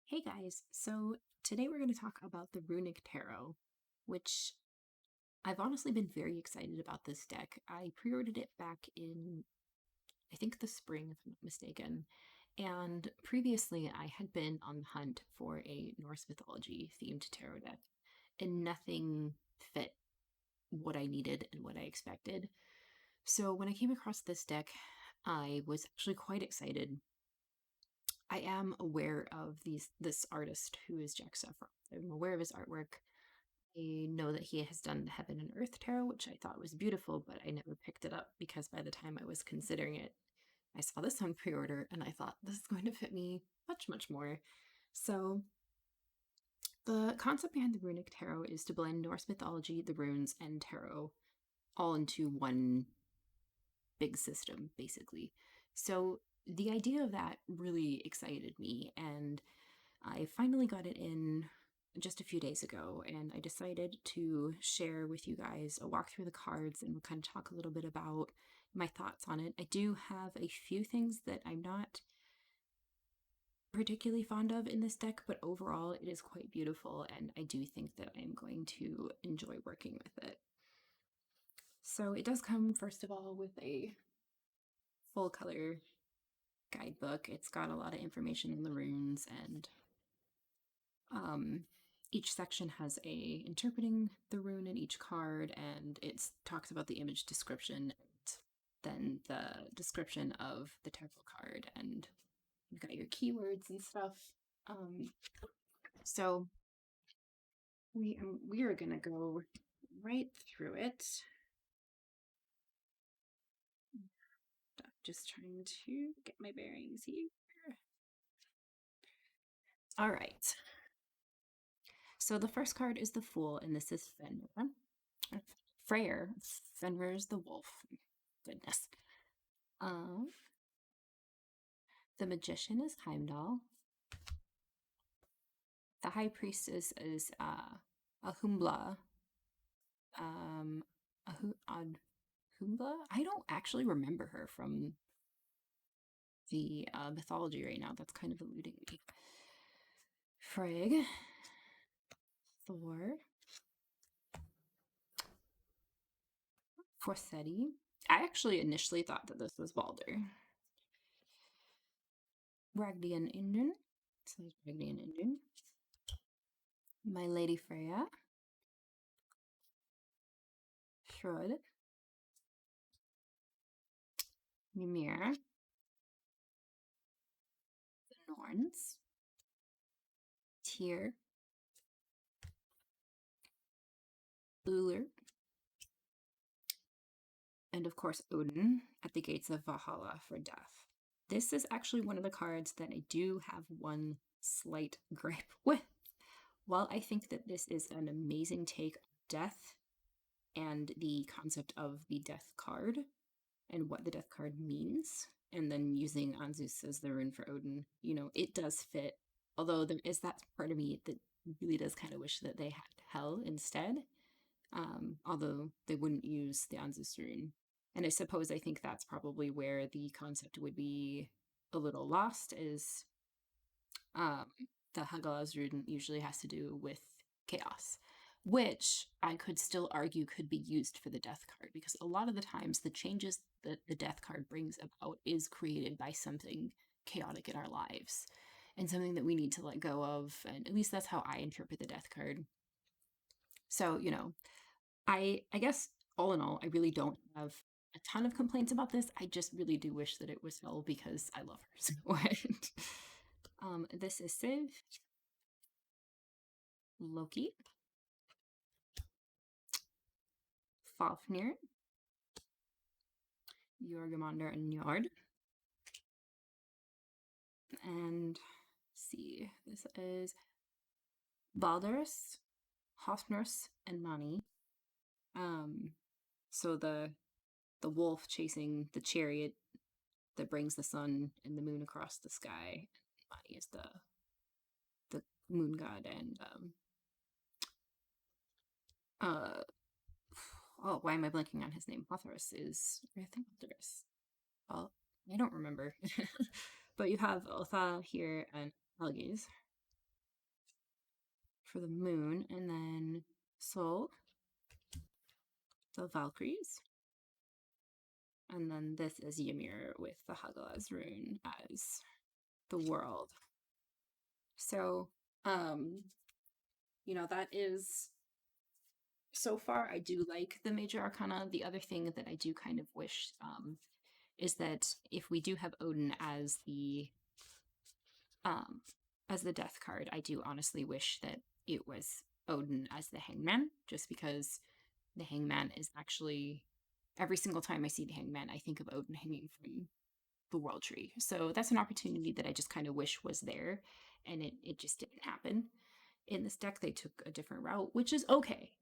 Hey guys, so today we're going to talk about the Runic Tarot, which I've honestly been very excited about this deck. I pre-ordered it back in, I think, the spring, if I'm not mistaken. And previously, I had been on the hunt for a Norse mythology themed tarot deck, and nothing fit what I needed and what I expected. So when I came across this deck, I was actually quite excited. I am aware of this artist who is Jack Saffron. I'm aware of his artwork. I know that he has done the Heaven and Earth Tarot, which I thought was beautiful, but I never picked it up because by the time I was considering it, I saw this on pre-order and I thought this is going to fit me much, much more. So the concept behind the Runic Tarot is to blend Norse mythology, the runes, and tarot all into one big system, basically. So the idea of that really excited me, and I finally got it in just a few days ago, and I decided to share with you guys a walk through the cards and we'll kind of talk a little bit about my thoughts on it. I do have a few things that I'm not particularly fond of in this deck, but overall it is quite beautiful, and I do think that I'm going to enjoy working with it. So it does come, first of all, with a full color guidebook. It's got a lot of information on the runes, and each section has a interpreting the rune in each card, and it talks about the image description and then the description of the tarot card, and you've got your keywords and stuff. So we are gonna go right through it. Just trying to get my bearings here. All right. So the first card is the Fool, and this is Fenrir. Freyr. Fenrir is the wolf. Goodness. The Magician is Heimdall. The High Priestess is Ahumbla. Ahumbla? I don't actually remember her from the mythology right now. That's kind of eluding me. Frigg. Thor. Forseti. I actually initially thought that this was Balder. Ragdian Indun. So there's Ragdian Indun. My Lady Freya. Shrud. Mimir. The Norns. Tyr. Uller. And of course Odin at the gates of Valhalla for death. This is actually one of the cards that I do have one slight gripe with. While I think that this is an amazing take on death and the concept of the death card and what the death card means, and then using Anzus as the rune for Odin, you know, it does fit. Although there is that part of me that really does kind of wish that they had Hel instead, although they wouldn't use the Anzus rune. And I think that's probably where the concept would be a little lost, is the Hagalaz rune usually has to do with chaos, which I could still argue could be used for the death card, because a lot of the times the changes that the death card brings about is created by something chaotic in our lives and something that we need to let go of. And at least that's how I interpret the death card. So, you know, I guess all in all, I really don't have a ton of complaints about this. I just really do wish that it was Hel because I love her so much. This is Siv, Loki, Fafnir, Jorgamander, and Njord. And see, this is Baldurus, Hofnurs, and Mani. So the wolf chasing the chariot that brings the sun and the moon across the sky. Mani is the moon god, and oh, why am I blanking on his name? Hothrus is, I think Hothrus. Well, I don't remember. But you have Otha here and Helgis. for the moon, and then Sol, the Valkyries. And then this is Ymir with the Hagalaz rune as the world. So, that is, so far, I do like the major arcana. The other thing that I do kind of wish is that if we do have Odin um, as the death card, I do honestly wish that it was Odin as the hangman, just because the hangman is actually, every single time I see the hangman, I think of Odin hanging from the world tree. So that's an opportunity that I just kind of wish was there, and it just didn't happen. In this deck, they took a different route, which is okay.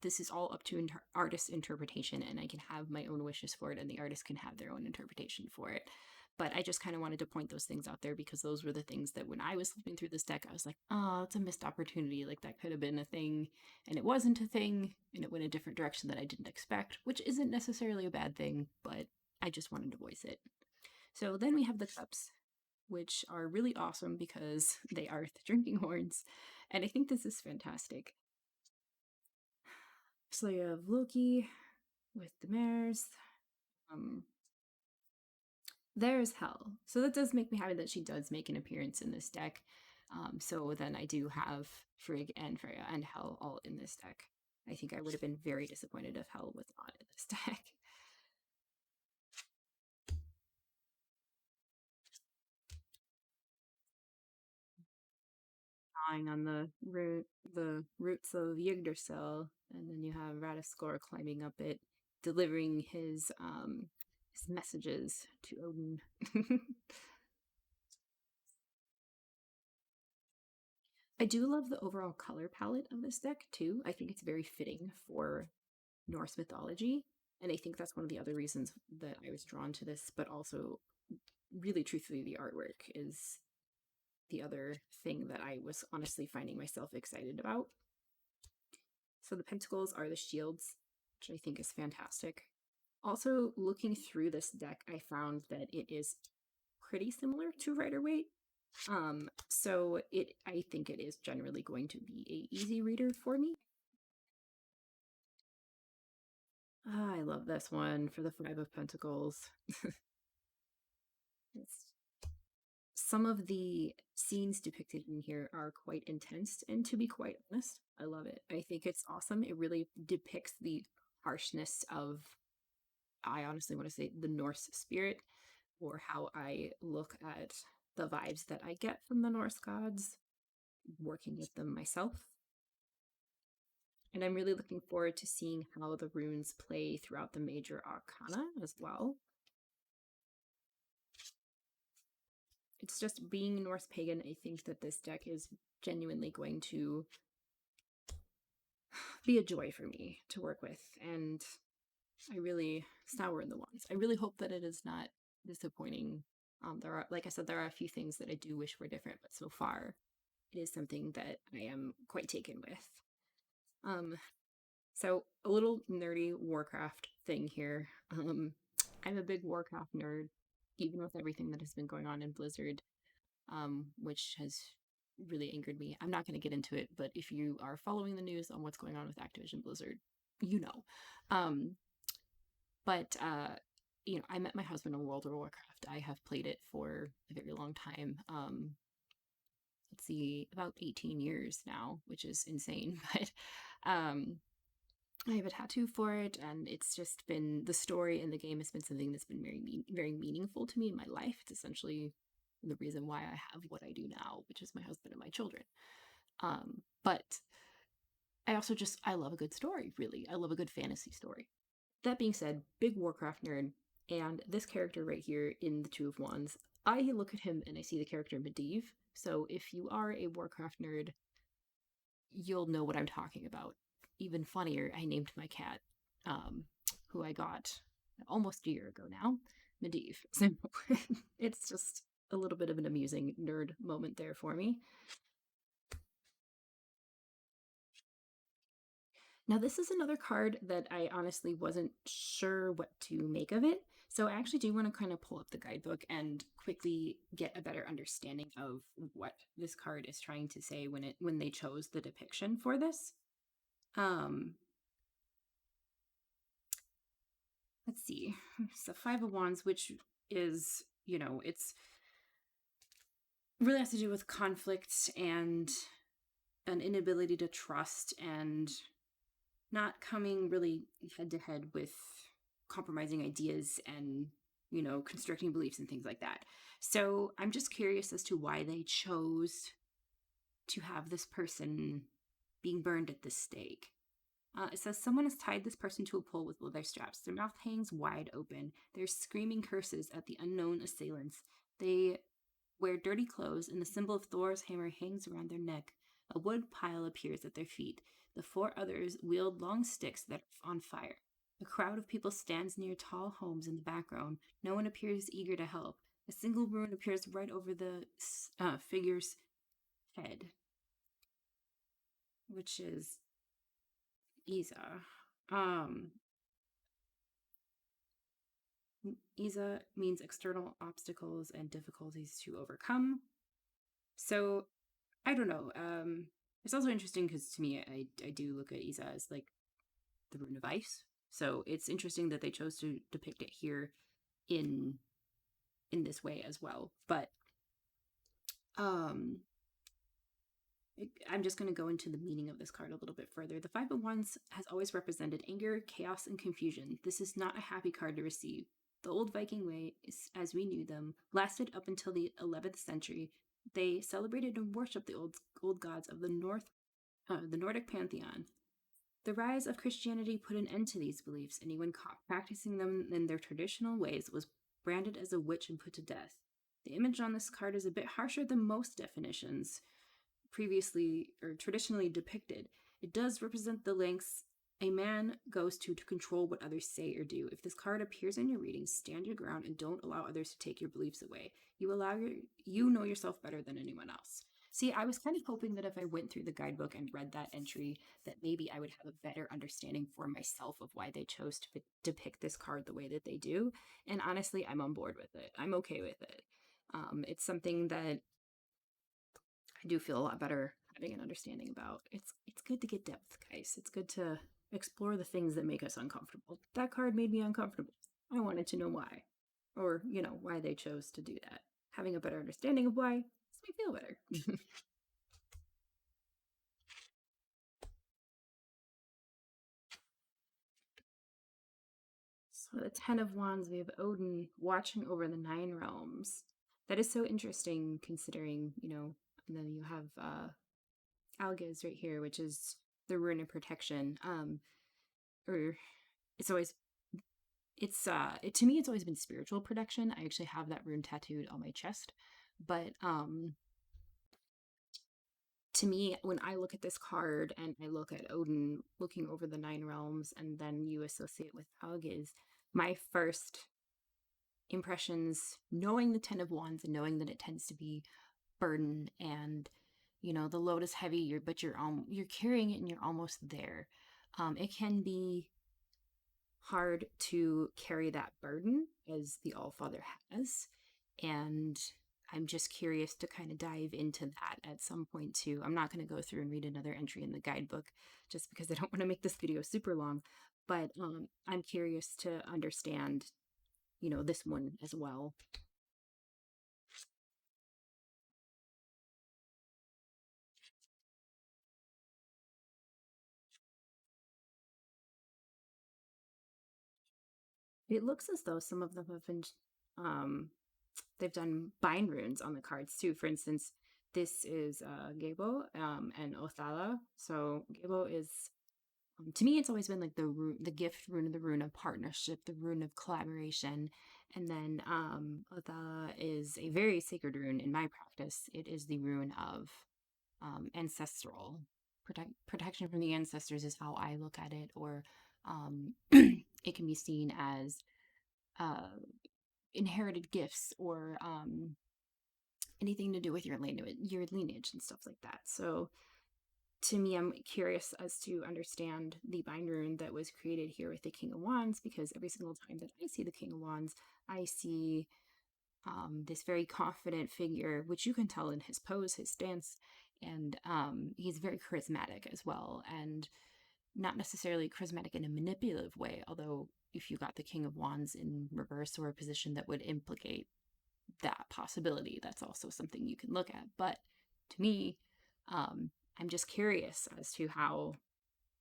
This is all up to artist's interpretation, and I can have my own wishes for it, and the artist can have their own interpretation for it. But I just kind of wanted to point those things out there because those were the things that when I was flipping through this deck, I was like, oh, it's a missed opportunity. Like, that could have been a thing, and it wasn't a thing, and it went a different direction that I didn't expect, which isn't necessarily a bad thing, but I just wanted to voice it. So then we have the cups, which are really awesome because they are the drinking horns, and I think this is fantastic. So you have Loki with the mares. There's Hel. So that does make me happy that she does make an appearance in this deck. So then I do have Frigg and Freya and Hel all in this deck. I think I would have been very disappointed if Hel was not in this deck. Drawing on the roots of Yggdrasil, and then you have Radaskor climbing up it, delivering his messages to Odin. I do love the overall color palette of this deck too. I think it's very fitting for Norse mythology, and I think that's one of the other reasons that I was drawn to this, but also, really truthfully, the artwork is the other thing that I was honestly finding myself excited about. So the pentacles are the shields, which I think is fantastic. Also, looking through this deck, I found that it is pretty similar to Rider-Waite. So I think it is generally going to be a easy reader for me. I love this one for the Five of Pentacles. Some of the scenes depicted in here are quite intense, and to be quite honest, I love it. I think it's awesome. It really depicts the harshness of, I honestly want to say, the Norse spirit, or how I look at the vibes that I get from the Norse gods, working with them myself. And I'm really looking forward to seeing how the runes play throughout the major arcana as well. It's just, being Norse Pagan, I think that this deck is genuinely going to be a joy for me to work with, and it's now we're in the ones. I really hope that it is not disappointing. There are, like I said, there are a few things that I do wish were different, but so far it is something that I am quite taken with. So a little nerdy Warcraft thing here. I'm a big Warcraft nerd, even with everything that has been going on in Blizzard, which has really angered me. I'm not going to get into it, but if you are following the news on what's going on with Activision Blizzard, you know. I met my husband in World of Warcraft. I have played it for a very long time. Let's see, about 18 years now, which is insane. But I have a tattoo for it, and it's just been, the story in the game has been something that's been very meaningful to me in my life. It's essentially the reason why I have what I do now, which is my husband and my children. But I also I love a good story, really. I love a good fantasy story. That being said, big Warcraft nerd, and this character right here in the Two of Wands, I look at him and I see the character Medivh. So if you are a Warcraft nerd, you'll know what I'm talking about. Even funnier, I named my cat, who I got almost a year ago now, Medivh. So it's just a little bit of an amusing nerd moment there for me. Now, this is another card that I honestly wasn't sure what to make of it. So I actually do want to kind of pull up the guidebook and quickly get a better understanding of what this card is trying to say when they chose the depiction for this. Um, let's see. So Five of Wands, which is, it's really has to do with conflict and an inability to trust and not coming really head to head with compromising ideas and, constricting beliefs and things like that. So I'm just curious as to why they chose to have this person being burned at the stake. It says someone has tied this person to a pole with leather straps. Their mouth hangs wide open. They're screaming curses at the unknown assailants. They wear dirty clothes, and the symbol of Thor's hammer hangs around their neck. A wood pile appears at their feet. The four others wield long sticks that are on fire. A crowd of people stands near tall homes in the background. No one appears eager to help. A single rune appears right over the figure's head, which is Isa. Um, Isa means external obstacles and difficulties to overcome. So I don't know. It's also interesting because to me, I do look at Isa as like the rune of ice. So it's interesting that they chose to depict it here in this way as well. But um, I'm just going to go into the meaning of this card a little bit further. The Five of Wands has always represented anger, chaos, and confusion. This is not a happy card to receive. The old Viking ways, as we knew them, lasted up until the 11th century. They celebrated and worshipped the old gods of the the Nordic pantheon. The rise of Christianity put an end to these beliefs. Anyone caught practicing them in their traditional ways was branded as a witch and put to death. The image on this card is a bit harsher than most definitions previously or traditionally depicted. It does represent the lengths a man goes to control what others say or do. If this card appears in your reading, stand your ground and don't allow others to take your beliefs away. You know yourself better than anyone else. See, I was kind of hoping that if I went through the guidebook and read that entry, that maybe I would have a better understanding for myself of why they chose to depict this card the way that they do. And honestly, I'm on board with it. I'm okay with it. It's something that I do feel a lot better having an understanding about. It's good to get depth, guys. It's good to explore the things that make us uncomfortable. That card made me uncomfortable. I wanted to know why. Or, why they chose to do that. Having a better understanding of why makes me feel better. So the Ten of Wands, we have Odin watching over the nine realms. That is so interesting considering, and then you have Algiz right here, which is the rune of protection. Or it's always to me it's always been spiritual protection. I actually have that rune tattooed on my chest. But to me, when I look at this card and I look at Odin looking over the nine realms and then you associate with Algiz, my first impressions, knowing the Ten of Wands and knowing that it tends to be burden and the load is heavy, but you're carrying it and you're almost there. It can be hard to carry that burden as the Allfather has, and I'm just curious to kind of dive into that at some point too. I'm not going to go through and read another entry in the guidebook just because I don't want to make this video super long, but I'm curious to understand, this one as well. It looks as though some of them have been, they've done bind runes on the cards too. For instance, this is Gebo and Othala. So Gebo is, to me, it's always been like the gift rune, the rune of partnership, the rune of collaboration. And then Othala is a very sacred rune in my practice. It is the rune of ancestral protection from the ancestors is how I look at it, or it can be seen as inherited gifts or anything to do with your lineage and stuff like that. So to me, I'm curious as to understand the bind rune that was created here with the King of Wands, because every single time that I see the King of Wands, I see this very confident figure, which you can tell in his pose, his stance, and he's very charismatic as well, and not necessarily charismatic in a manipulative way, although if you got the King of Wands in reverse or a position that would implicate that possibility, that's also something you can look at. But to me, I'm just curious as to how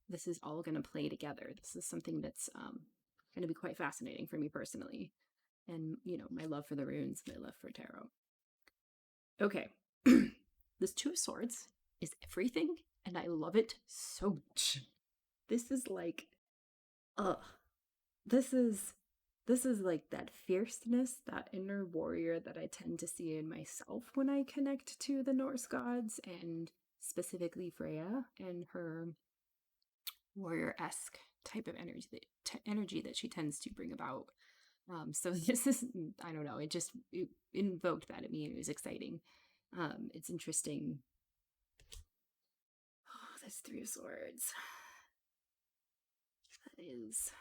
this is all going to play together. This is something that's going to be quite fascinating for me personally. And, you know, my love for the runes, my love for tarot. Okay. This Two of Swords is everything, and I love it so much. This is like, ugh. This is like that fierceness, that inner warrior that I tend to see in myself when I connect to the Norse gods, and specifically Freya and her warrior-esque type of energy that she tends to bring about. So this is, I don't know, it invoked that in me, and it was exciting. It's interesting. Oh, that's Three of Swords. That is.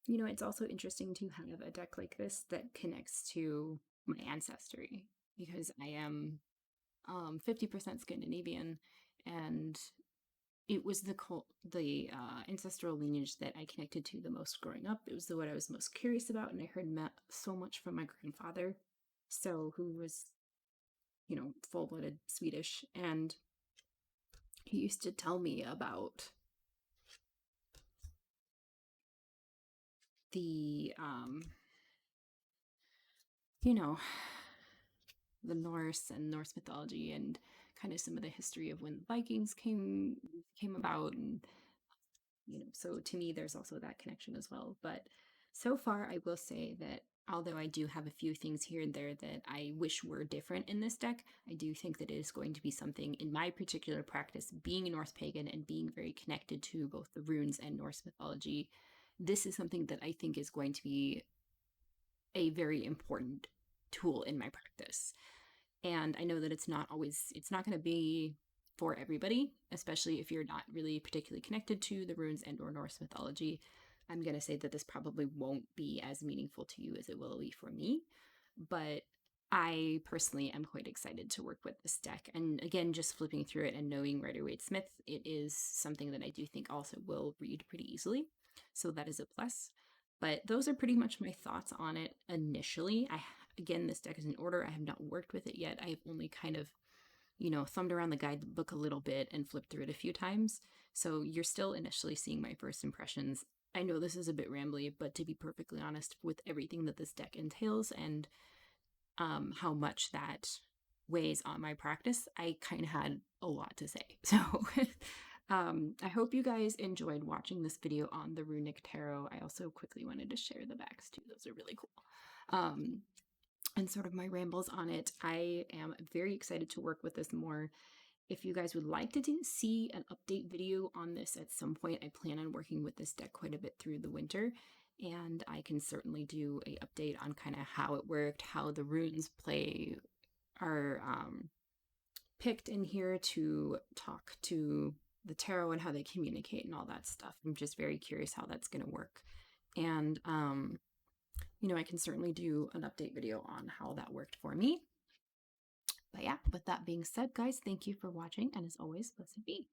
You know, it's also interesting to have a deck like this that connects to my ancestry, because I am 50% Scandinavian, and it was the ancestral lineage that I connected to the most growing up. It was what I was most curious about, and I heard so much from my grandfather, so who was, you know, full-blooded Swedish, and he used to tell me about the you know, the Norse and Norse mythology, and kind of some of the history of when Vikings came about, and you know, so to me there's also that connection as well. But so far I will say that although I do have a few things here and there that I wish were different in this deck, I do think that it is going to be something in my particular practice, being Norse pagan and being very connected to both the runes and Norse mythology. This is something that I think is going to be a very important tool in my practice. And I know that it's not going to be for everybody, especially if you're not really particularly connected to the runes and or Norse mythology. I'm going to say that this probably won't be as meaningful to you as it will be for me. But I personally am quite excited to work with this deck. And again, just flipping through it and knowing Rider-Waite-Smith, it is something that I do think also will read pretty easily. So that is a plus. But those are pretty much my thoughts on it initially. Again, this deck is in order. I have not worked with it yet. I have only kind of, you know, thumbed around the guidebook a little bit and flipped through it a few times. So you're still initially seeing my first impressions. I know this is a bit rambly, but to be perfectly honest, with everything that this deck entails and how much that weighs on my practice, I kind of had a lot to say. So I hope you guys enjoyed watching this video on the Runic Tarot. I also quickly wanted to share the backs too. Those are really cool. And sort of my rambles on it. I am very excited to work with this more. If you guys would like to see an update video on this at some point, I plan on working with this deck quite a bit through the winter, and I can certainly do a update on kind of how it worked, how the runes are picked in here to talk to the tarot and how they communicate and all that stuff. I'm just very curious how that's going to work. And you know, I can certainly do an update video on how that worked for me. But yeah, with that being said, guys, thank you for watching, and as always, blessed be.